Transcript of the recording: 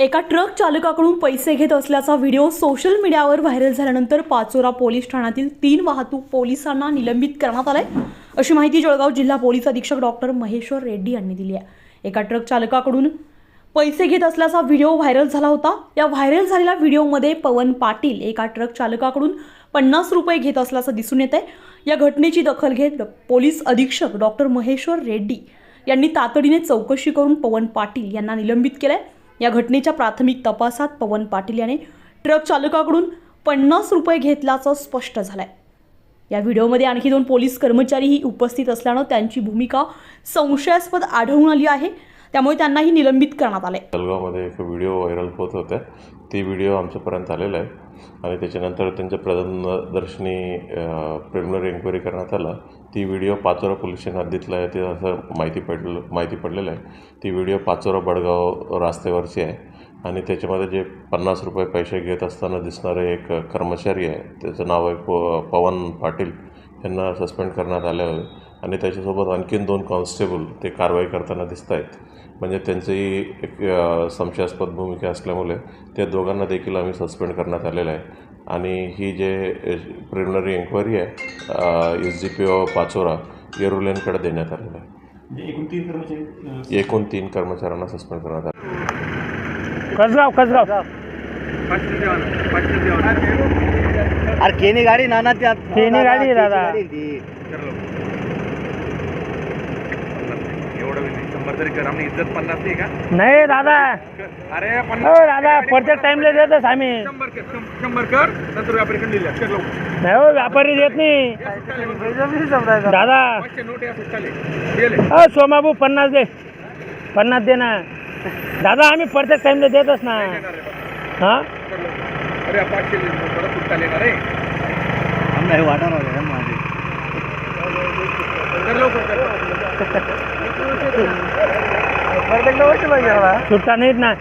एका ट्रक चालकाकडून पैसे घेत असल्याचा व्हिडिओ सोशल मीडियावर व्हायरल झाल्यानंतर पाचोरा पोलीस ठाण्यातील 3 वाहतूक पोलिसांना निलंबित करण्यात आले, अशी माहिती जळगाव जिल्हा पोलीस अधीक्षक डॉक्टर महेश्वर रेड्डी यांनी दिली आहे। एका ट्रक चालकाकडून पैसे घेत असल्याचा व्हिडिओ व्हायरल झाला होता। या व्हायरल झालेल्या व्हिडिओमध्ये पवन पाटील एका ट्रक चालकाकडून 50 रुपये घेत असल्याचं दिसून येत आहे। या घटनेची दखल घेत पोलीस अधीक्षक डॉक्टर महेश्वर रेड्डी यांनी तातडीने चौकशी करून पवन पाटील यांना निलंबित केले। या घटनेच्या प्राथमिक तपासात पवन पाटील याने ट्रक चालकाकडून 50 रुपये घेतल्याचं स्पष्ट झालंय। या व्हिडिओमध्ये आणखी 2 पोलीस कर्मचारीही उपस्थित असल्यानं त्यांची भूमिका संशयास्पद आढळून आली आहे, त्यामुळे त्यांनाही निलंबित करण्यात आले। जळगावमध्ये एक व्हिडिओ व्हायरल होत होता, ती व्हिडिओ आमच्यापर्यंत आलेला आहे आणि त्याच्यानंतर त्यांच्या प्रदर्शनी प्रिलिमिनरी एन्क्वायरी करण्यात आला। ती व्हिडिओ पाचोरा पोलीस स्टेशन हद्दीतला आहे, ते असं माहिती पडलेलं आहे। ती व्हिडिओ पाचोरा बडगाव रस्त्यावरची आहे आणि त्याच्यामध्ये जे 50 रुपये पैसे घेत असताना दिसणारे एक कर्मचारी आहे, त्याचं नाव आहे पवन पाटील, यांना सस्पेंड करण्यात आले आहे आणि त्याच्यासोबत आणखीन 2 कॉन्स्टेबल ते कारवाई करताना दिसत आहेत। म्हणजे त्यांचीही एक संशयास्पद भूमिका असल्यामुळे त्या दोघांना देखील आम्ही सस्पेंड करण्यात आलेलं आहे आणि ही जे प्रिलिमिनरी एन्क्वायरी आहे SGPO पाचोरा येरुलेनकडे देण्यात आलेलं आहे। एकूण 3 कर्मचाऱ्यांना सस्पेंड करण्यात आलं। कसगाव अरे केनी गाडी नाना त्यात केनी गाडी दादा इज्जत 50 नाही का? नाही दादा, अरे हो दादा प्रत्येक टाइमला देतच आम्ही। 100 कर नंतर व्यापारी दिल्या नाही हो, व्यापारी देत नाही दादा। नोट चालेल हो सोमाबू 50 दे, 50 दे ना दादा, आम्ही प्रत्येक टाइमला देतच ना। हां अरे 500 परत कुठं लेणार आहे नाही वाटणार माझे सुट्टा नाहीत ना।